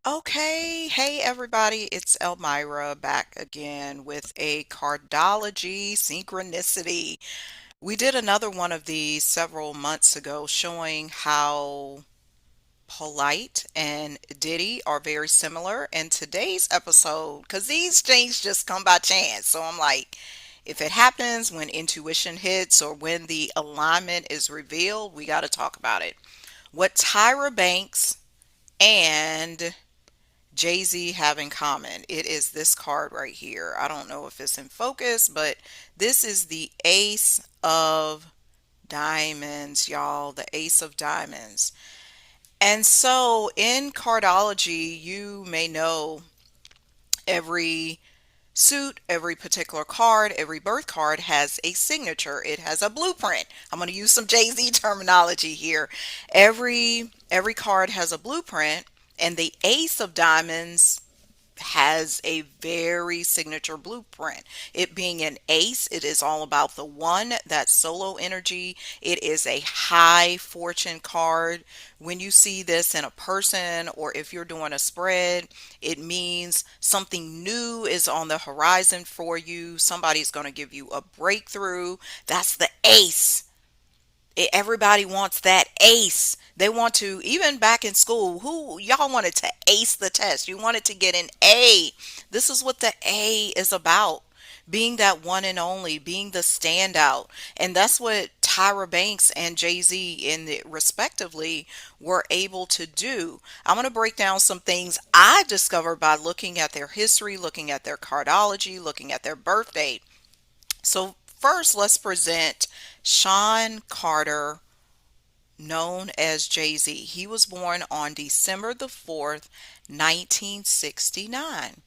Okay, hey everybody, it's Elmira back again with a Cardology synchronicity. We did another one of these several months ago showing how polite and Diddy are very similar. And today's episode, because these things just come by chance, so I'm like, if it happens when intuition hits or when the alignment is revealed, we got to talk about it. What Tyra Banks and Jay-Z have in common. It is this card right here. I don't know if it's in focus, but this is the Ace of Diamonds, y'all. The Ace of Diamonds. And so in cardology, you may know every suit, every particular card, every birth card has a signature. It has a blueprint. I'm going to use some Jay-Z terminology here. Every card has a blueprint, and the Ace of Diamonds has a very signature blueprint. It being an ace, it is all about the one, that solo energy. It is a high fortune card. When you see this in a person or if you're doing a spread, it means something new is on the horizon for you. Somebody's going to give you a breakthrough. That's the ace. Everybody wants that ace. They want to, even back in school, who y'all wanted to ace the test? You wanted to get an A. This is what the A is about. Being that one and only, being the standout. And that's what Tyra Banks and Jay-Z respectively were able to do. I'm going to break down some things I discovered by looking at their history, looking at their cardology, looking at their birth date. So first, let's present Shawn Carter, known as Jay-Z. He was born on December the 4th, 1969.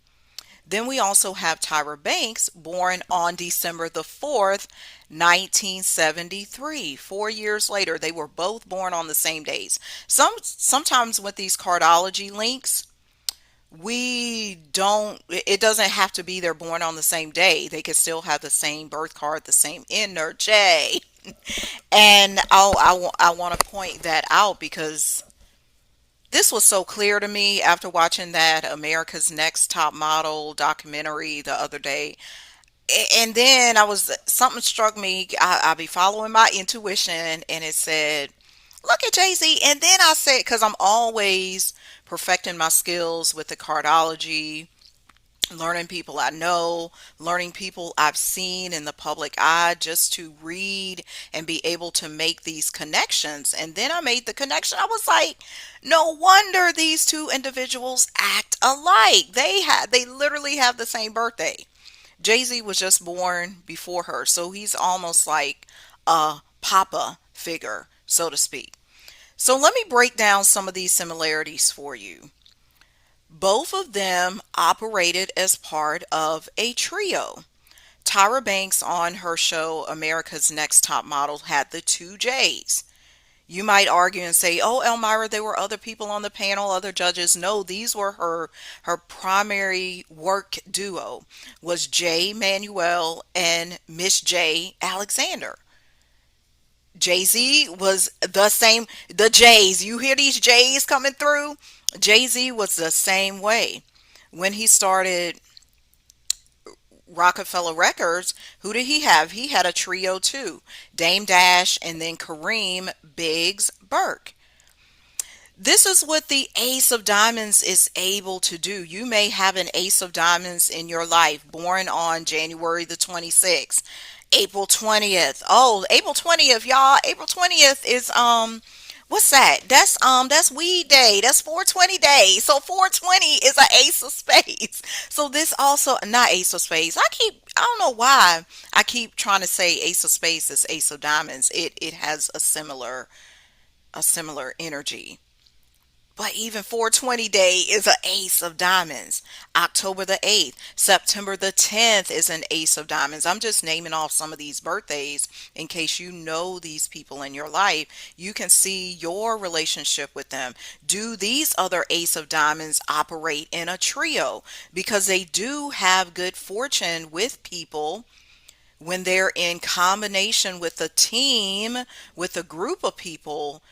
Then we also have Tyra Banks, born on December the 4th, 1973. 4 years later, they were both born on the same days. Sometimes with these cardology links, we don't, it doesn't have to be they're born on the same day. They could still have the same birth card, the same energy. And I want to point that out because this was so clear to me after watching that America's Next Top Model documentary the other day. And then something struck me. I be following my intuition, and it said, look at Jay-Z. And then I said, because I'm always perfecting my skills with the cardology, learning people I know, learning people I've seen in the public eye, just to read and be able to make these connections. And then I made the connection. I was like, no wonder these two individuals act alike. They literally have the same birthday. Jay-Z was just born before her, so he's almost like a papa figure, so to speak. So let me break down some of these similarities for you. Both of them operated as part of a trio. Tyra Banks on her show America's Next Top Model had the two J's. You might argue and say, "Oh, Elmira, there were other people on the panel, other judges." No, these were her primary work duo was Jay Manuel and Miss J Alexander. Jay-Z was the same, the J's. You hear these J's coming through? Jay-Z was the same way. When he started Rockefeller Records, who did he have? He had a trio too. Dame Dash and then Kareem Biggs Burke. This is what the Ace of Diamonds is able to do. You may have an Ace of Diamonds in your life, born on January the 26th, April 20th. Oh, April 20th, y'all. April 20th is what's that? That's weed day. That's 420 day. So 420 is an ace of spades. So this also not ace of spades. I don't know why I keep trying to say ace of spades is ace of diamonds. It has a similar energy. But even 420 day is an ace of diamonds. October the 8th, September the 10th is an ace of diamonds. I'm just naming off some of these birthdays in case you know these people in your life. You can see your relationship with them. Do these other ace of diamonds operate in a trio? Because they do have good fortune with people when they're in combination with a team, with a group of people.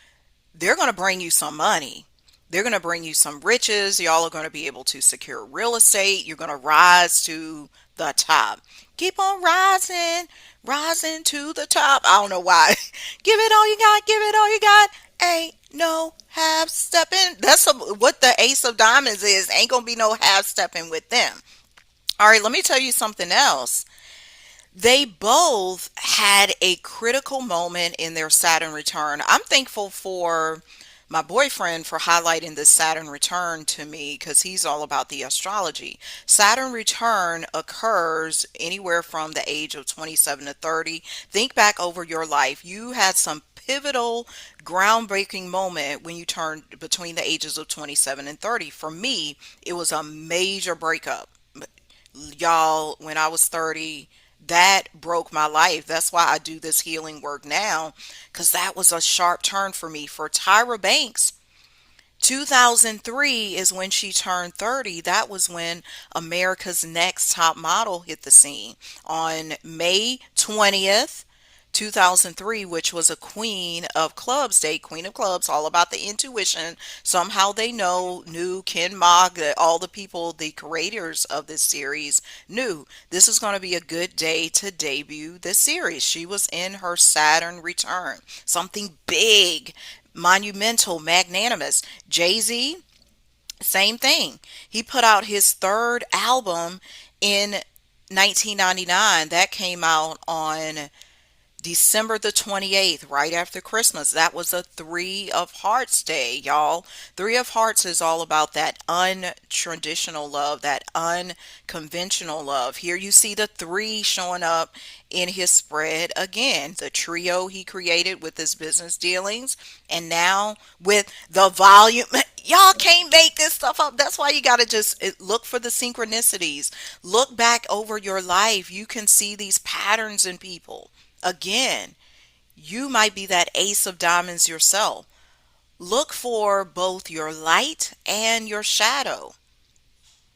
They're going to bring you some money. They're going to bring you some riches. Y'all are going to be able to secure real estate. You're going to rise to the top. Keep on rising, rising to the top. I don't know why. Give it all you got. Give it all you got. Ain't no half stepping. What the Ace of Diamonds is. Ain't going to be no half stepping with them. All right, let me tell you something else. They both had a critical moment in their Saturn return. I'm thankful for my boyfriend for highlighting this Saturn return to me because he's all about the astrology. Saturn return occurs anywhere from the age of 27 to 30. Think back over your life. You had some pivotal, groundbreaking moment when you turned between the ages of 27 and 30. For me, it was a major breakup. Y'all, when I was 30, that broke my life. That's why I do this healing work now, because that was a sharp turn for me. For Tyra Banks, 2003 is when she turned 30. That was when America's Next Top Model hit the scene on May 20th, 2003, which was a Queen of Clubs day. Queen of Clubs, all about the intuition. Somehow they knew Ken Mog, all the people, the creators of this series knew this is going to be a good day to debut this series. She was in her Saturn return. Something big, monumental, magnanimous. Jay-Z, same thing. He put out his third album in 1999. That came out on December the 28th, right after Christmas. That was a Three of Hearts day, y'all. Three of Hearts is all about that untraditional love, that unconventional love. Here you see the three showing up in his spread again. The trio he created with his business dealings, and now with the volume. Y'all can't make this stuff up. That's why you got to just look for the synchronicities. Look back over your life. You can see these patterns in people. Again, you might be that ace of diamonds yourself. Look for both your light and your shadow,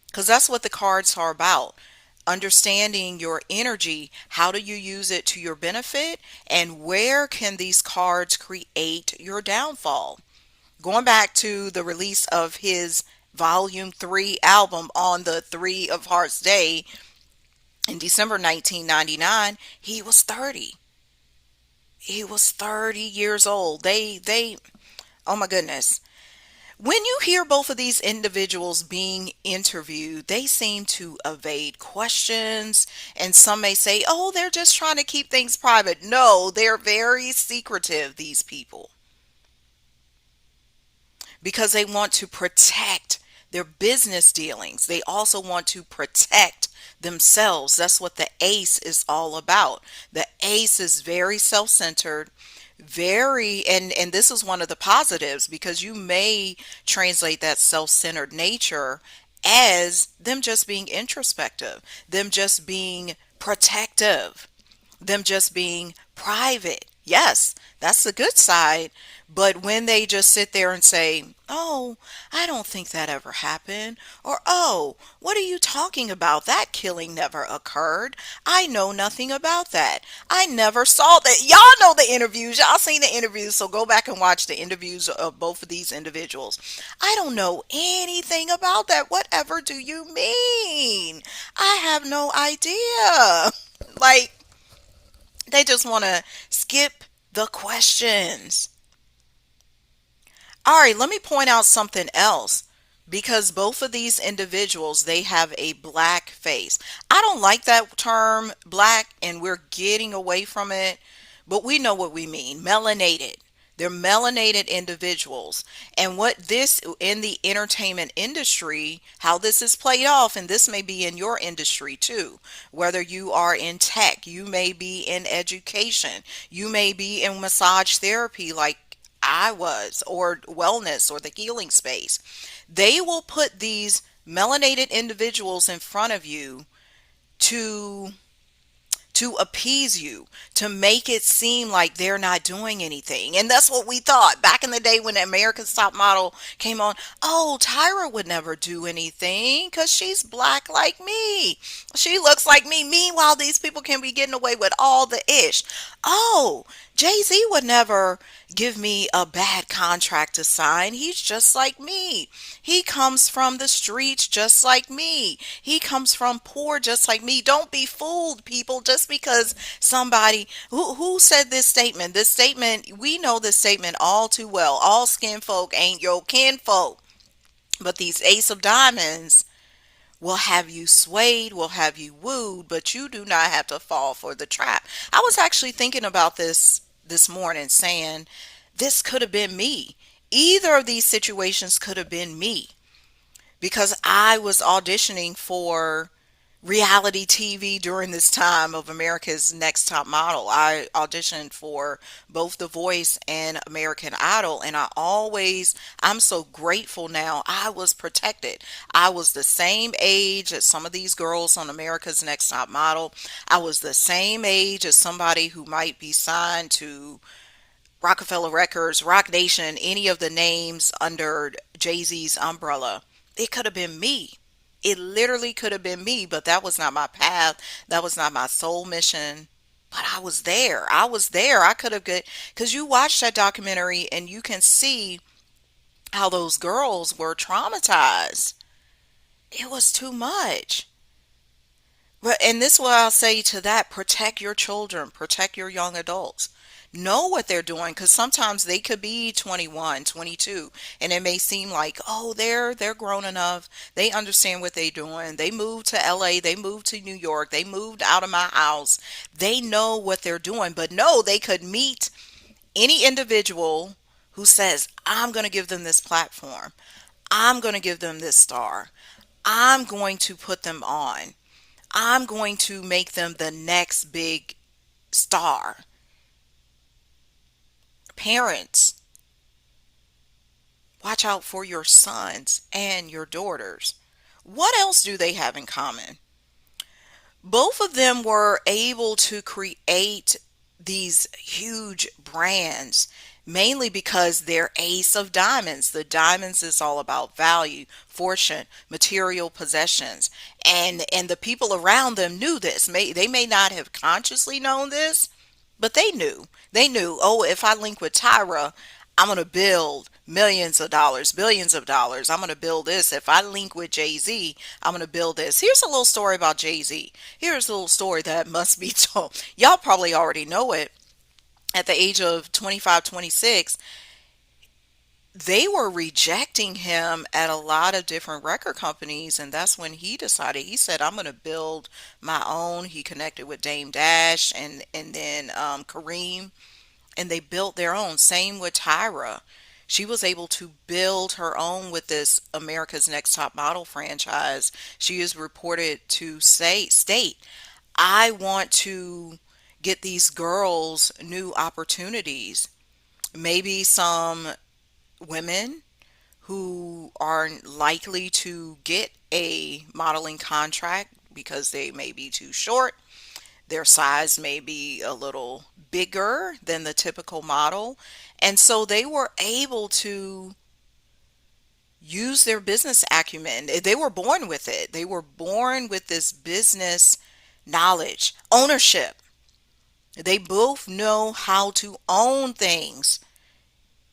because that's what the cards are about. Understanding your energy, how do you use it to your benefit, and where can these cards create your downfall? Going back to the release of his Volume 3 album on the Three of Hearts Day in December 1999, he was 30. He was 30 years old. Oh my goodness. When you hear both of these individuals being interviewed, they seem to evade questions, and some may say, oh, they're just trying to keep things private. No, they're very secretive, these people, because they want to protect their business dealings. They also want to protect themselves. That's what the ace is all about. The ace is very self-centered, very, and this is one of the positives, because you may translate that self-centered nature as them just being introspective, them just being protective, them just being private. Yes, that's the good side. But when they just sit there and say, oh, I don't think that ever happened, or oh, what are you talking about? That killing never occurred. I know nothing about that. I never saw that. Y'all know the interviews. Y'all seen the interviews. So go back and watch the interviews of both of these individuals. I don't know anything about that. Whatever do you mean? I have no idea. Like, they just want to skip the questions. All right, let me point out something else. Because both of these individuals, they have a black face. I don't like that term black, and we're getting away from it, but we know what we mean. Melanated. They're melanated individuals. And what this in the entertainment industry, how this is played off, and this may be in your industry too, whether you are in tech, you may be in education, you may be in massage therapy like I was, or wellness, or the healing space. They will put these melanated individuals in front of you to to appease you, to make it seem like they're not doing anything. And that's what we thought back in the day when America's Top Model came on. Oh, Tyra would never do anything because she's black like me. She looks like me. Meanwhile, these people can be getting away with all the ish. Oh, Jay-Z would never give me a bad contract to sign. He's just like me. He comes from the streets just like me. He comes from poor just like me. Don't be fooled, people, just because somebody who said this statement. This statement, we know this statement all too well. All skin folk ain't your kinfolk. But these ace of diamonds will have you swayed, will have you wooed, but you do not have to fall for the trap. I was actually thinking about this morning, saying this could have been me. Either of these situations could have been me because I was auditioning for reality TV during this time of America's Next Top Model. I auditioned for both The Voice and American Idol, and I'm so grateful now. I was protected. I was the same age as some of these girls on America's Next Top Model. I was the same age as somebody who might be signed to Rockefeller Records, Rock Nation, any of the names under Jay-Z's umbrella. It could have been me. It literally could have been me, but that was not my path. That was not my soul mission. But I was there. I was there. I could have got, because you watch that documentary and you can see how those girls were traumatized. It was too much. But and this is what I'll say to that: protect your children, protect your young adults. Know what they're doing, because sometimes they could be 21, 22, and it may seem like, oh, they're grown enough. They understand what they're doing. They moved to LA, they moved to New York, they moved out of my house. They know what they're doing. But no, they could meet any individual who says, I'm going to give them this platform. I'm going to give them this star. I'm going to put them on. I'm going to make them the next big star. Parents, watch out for your sons and your daughters. What else do they have in common? Both of them were able to create these huge brands mainly because they're ace of diamonds. The diamonds is all about value, fortune, material possessions. And the people around them knew this. They may not have consciously known this, but they knew. They knew, oh, if I link with Tyra, I'm going to build millions of dollars, billions of dollars. I'm going to build this. If I link with Jay-Z, I'm going to build this. Here's a little story about Jay-Z. Here's a little story that must be told. Y'all probably already know it. At the age of 25, 26, they were rejecting him at a lot of different record companies, and that's when he decided. He said, I'm going to build my own. He connected with Dame Dash and then Kareem, and they built their own. Same with Tyra. She was able to build her own with this America's Next Top Model franchise. She is reported to state, I want to get these girls new opportunities. Maybe some women who are likely to get a modeling contract because they may be too short. Their size may be a little bigger than the typical model. And so they were able to use their business acumen. They were born with it. They were born with this business knowledge, ownership. They both know how to own things.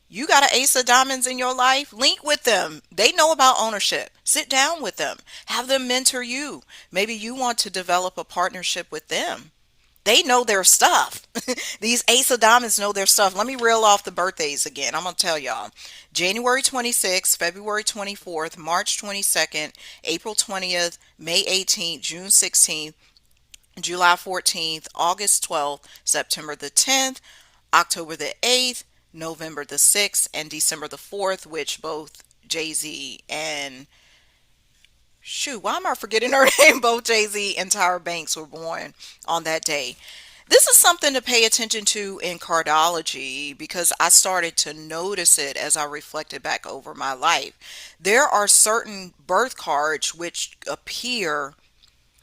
You got an ace of diamonds in your life? Link with them. They know about ownership. Sit down with them. Have them mentor you. Maybe you want to develop a partnership with them. They know their stuff. These ace of diamonds know their stuff. Let me reel off the birthdays again. I'm going to tell y'all. January 26th, February 24th, March 22nd, April 20th, May 18th, June 16th, July 14th, August 12th, September the 10th, October the 8th, November the 6th, and December the 4th, which both Jay-Z and why am I forgetting her name? Both Jay-Z and Tyra Banks were born on that day. This is something to pay attention to in cardology because I started to notice it as I reflected back over my life. There are certain birth cards which appear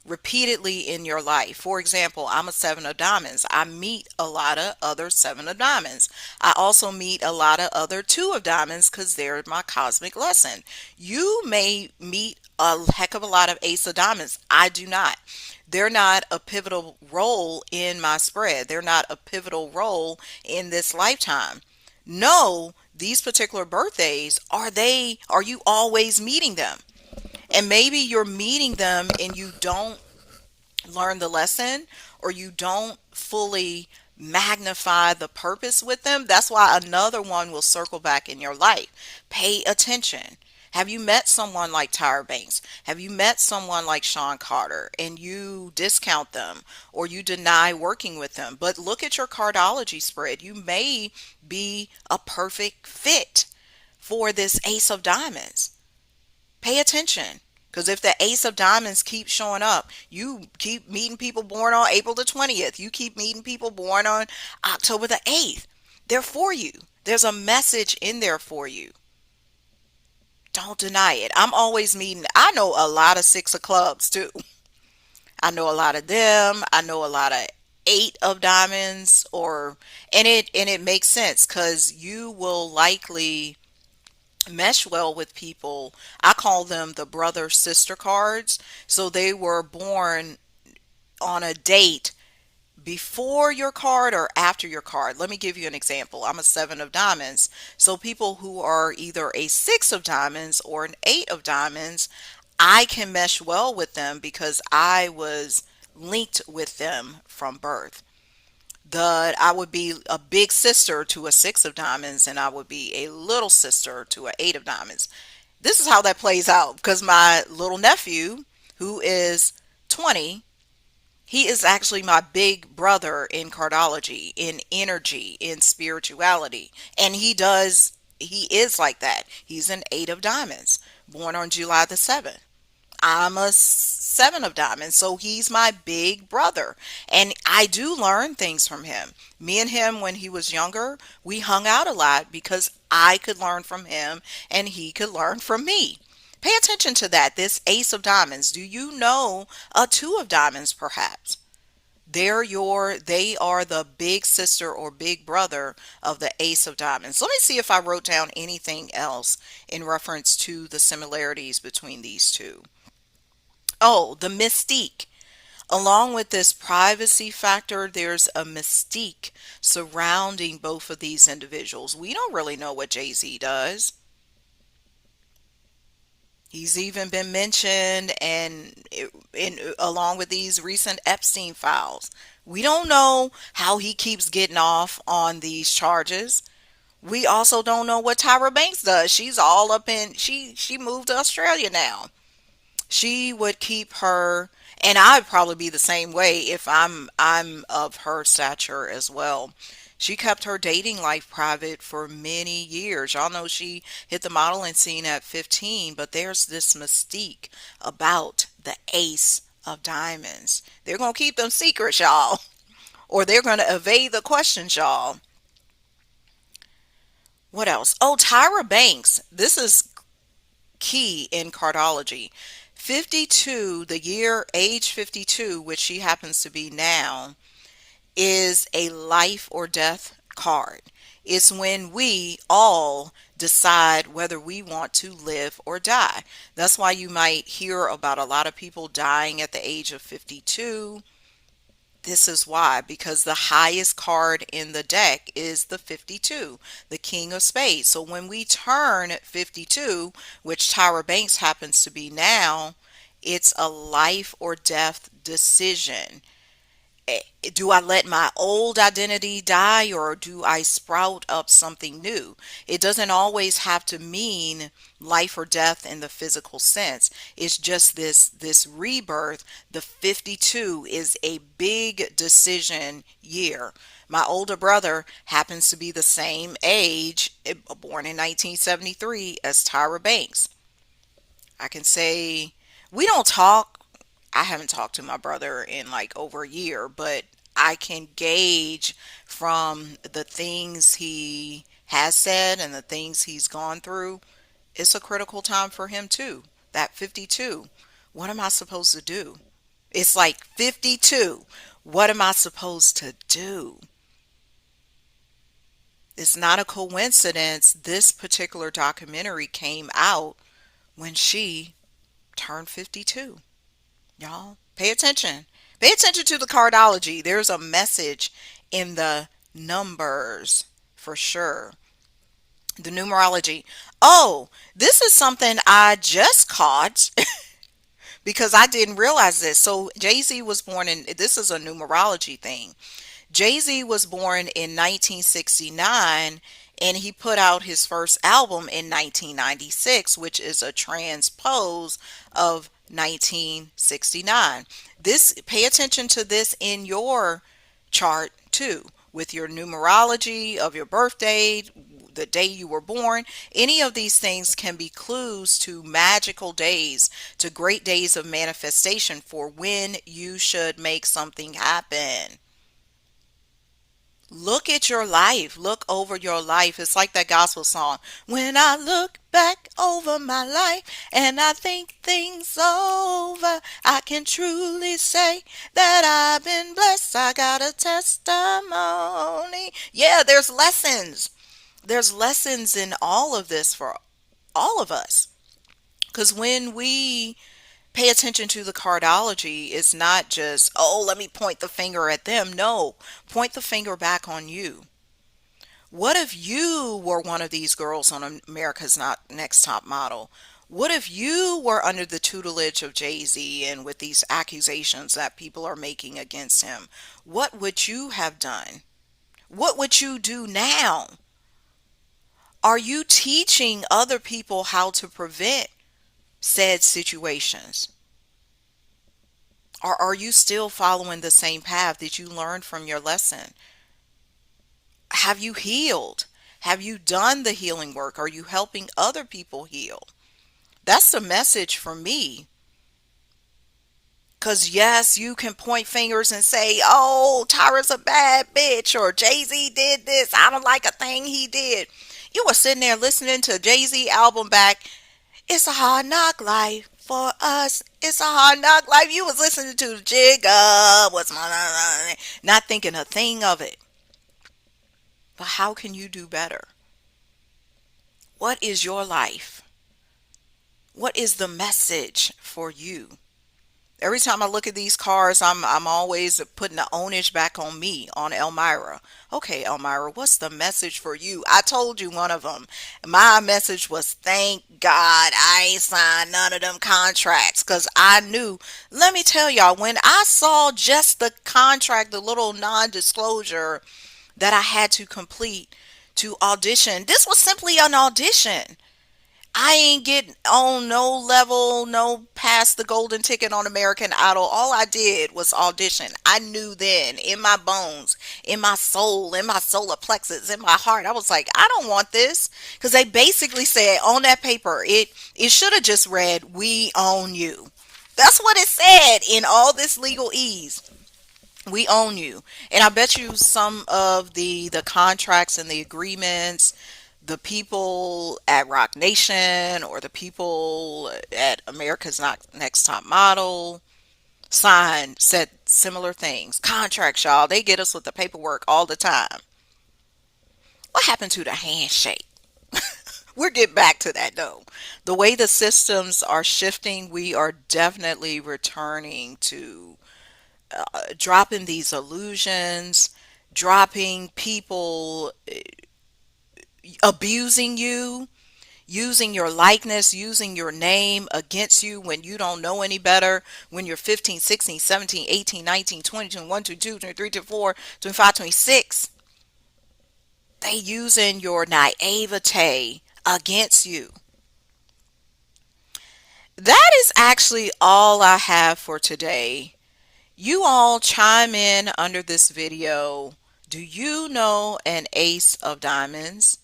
repeatedly in your life. For example, I'm a seven of diamonds. I meet a lot of other seven of diamonds. I also meet a lot of other two of diamonds because they're my cosmic lesson. You may meet a heck of a lot of ace of diamonds. I do not. They're not a pivotal role in my spread. They're not a pivotal role in this lifetime. No, these particular birthdays, are you always meeting them? And maybe you're meeting them and you don't learn the lesson, or you don't fully magnify the purpose with them. That's why another one will circle back in your life. Pay attention. Have you met someone like Tyra Banks? Have you met someone like Shawn and you discount them or you deny working with them? But look at your cardology spread. You may be a perfect fit for this ace of diamonds. Pay attention. Because if the ace of diamonds keeps showing up, you keep meeting people born on April the 20th. You keep meeting people born on October the 8th. They're for you. There's a message in there for you. Don't deny it. I'm always meeting, I know a lot of six of clubs too. I know a lot of them. I know a lot of eight of diamonds, or and it makes sense because you will likely mesh well with people. I call them the brother sister cards. So they were born on a date before your card or after your card. Let me give you an example. I'm a seven of diamonds. So people who are either a six of diamonds or an eight of diamonds, I can mesh well with them because I was linked with them from birth. That I would be a big sister to a six of diamonds, and I would be a little sister to an eight of diamonds. This is how that plays out because my little nephew, who is 20, he is actually my big brother in cardology, in energy, in spirituality. And he is like that. He's an eight of diamonds, born on July the 7th. I'm a seven of diamonds, so he's my big brother. And I do learn things from him. Me and him, when he was younger, we hung out a lot because I could learn from him and he could learn from me. Pay attention to that. This ace of diamonds. Do you know a two of diamonds perhaps? They are the big sister or big brother of the ace of diamonds. Let me see if I wrote down anything else in reference to the similarities between these two. Oh, the mystique. Along with this privacy factor, there's a mystique surrounding both of these individuals. We don't really know what Jay-Z does. He's even been mentioned along with these recent Epstein files. We don't know how he keeps getting off on these charges. We also don't know what Tyra Banks does. She's all up in she moved to Australia now. She would keep her, and I'd probably be the same way if I'm of her stature as well. She kept her dating life private for many years. Y'all know she hit the modeling scene at 15, but there's this mystique about the ace of diamonds. They're going to keep them secrets, y'all, or they're going to evade the questions, y'all. What else? Oh, Tyra Banks. This is key in cardology. 52, the year age 52, which she happens to be now, is a life or death card. It's when we all decide whether we want to live or die. That's why you might hear about a lot of people dying at the age of 52. This is why, because the highest card in the deck is the 52, the King of Spades. So when we turn 52, which Tyra Banks happens to be now, it's a life or death decision. Do I let my old identity die or do I sprout up something new? It doesn't always have to mean life or death in the physical sense. It's just this rebirth. The 52 is a big decision year. My older brother happens to be the same age, born in 1973, as Tyra Banks. I can say we don't talk. I haven't talked to my brother in like over a year, but I can gauge from the things he has said and the things he's gone through. It's a critical time for him too. That 52. What am I supposed to do? It's like 52. What am I supposed to do? It's not a coincidence this particular documentary came out when she turned 52. Y'all, pay attention. Pay attention to the cardology. There's a message in the numbers for sure. The numerology. Oh, this is something I just caught because I didn't realize this. So Jay-Z was born in, this is a numerology thing. Jay-Z was born in 1969 and he put out his first album in 1996, which is a transpose of 1969. This, pay attention to this in your chart too, with your numerology of your birthday, the day you were born. Any of these things can be clues to magical days, to great days of manifestation for when you should make something happen. Look at your life. Look over your life. It's like that gospel song. When I look back over my life and I think things over, I can truly say that I've been blessed. I got a testimony. Yeah, there's lessons. There's lessons in all of this for all of us. Because when we pay attention to the cardology, it's not just, oh, let me point the finger at them. No, point the finger back on you. What if you were one of these girls on America's Not Next Top Model? What if you were under the tutelage of Jay-Z and with these accusations that people are making against him? What would you have done? What would you do now? Are you teaching other people how to prevent said situations? Or are you still following the same path? Did you learn from your lesson? Have you healed? Have you done the healing work? Are you helping other people heal? That's the message for me. Because, yes, you can point fingers and say, oh, Tyra's a bad bitch, or Jay-Z did this. I don't like a thing he did. You were sitting there listening to Jay-Z album back. It's a hard knock life for us. It's a hard knock life. You was listening to the Jigga. What's my, not thinking a thing of it. But how can you do better? What is your life? What is the message for you? Every time I look at these cards, I'm always putting the onus back on me, on Elmira. Okay, Elmira, what's the message for you? I told you one of them. My message was, thank God I ain't signed none of them contracts, because I knew. Let me tell y'all, when I saw just the contract, the little non-disclosure that I had to complete to audition, this was simply an audition. I ain't getting on no level, no past the golden ticket on American Idol. All I did was audition. I knew then in my bones, in my solar plexus, in my heart, I was like, I don't want this. Because they basically said on that paper, it should have just read, we own you. That's what it said in all this legal ease. We own you. And I bet you some of the contracts and the agreements, the people at Rock Nation or the people at America's Next Top Model signed, said similar things. Contracts, y'all, they get us with the paperwork all the time. What happened to the handshake? We'll get back to that though. The way the systems are shifting, we are definitely returning to dropping these illusions, dropping people abusing you, using your likeness, using your name against you when you don't know any better, when you're 15, 16, 17, 18, 19, 20, 21, 22, 23, 24, 25, 26. They using your naivete against you. That is actually all I have for today. You all chime in under this video. Do you know an ace of diamonds?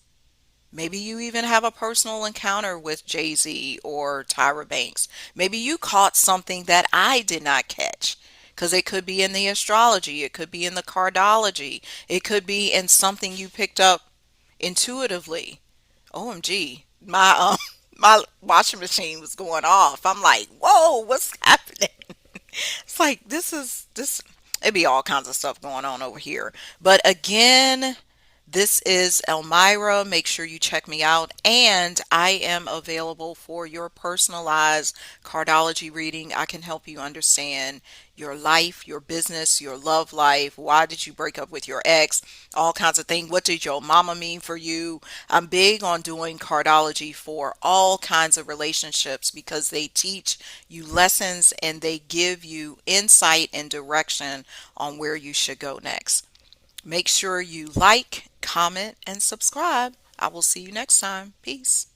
Maybe you even have a personal encounter with Jay-Z or Tyra Banks. Maybe you caught something that I did not catch. Because it could be in the astrology, it could be in the cardology, it could be in something you picked up intuitively. OMG, my my washing machine was going off. I'm like, whoa, what's happening? It's like this it'd be all kinds of stuff going on over here. But again, this is Elmira. Make sure you check me out. And I am available for your personalized cardology reading. I can help you understand your life, your business, your love life. Why did you break up with your ex? All kinds of things. What did your mama mean for you? I'm big on doing cardology for all kinds of relationships because they teach you lessons and they give you insight and direction on where you should go next. Make sure you like, comment, and subscribe. I will see you next time. Peace.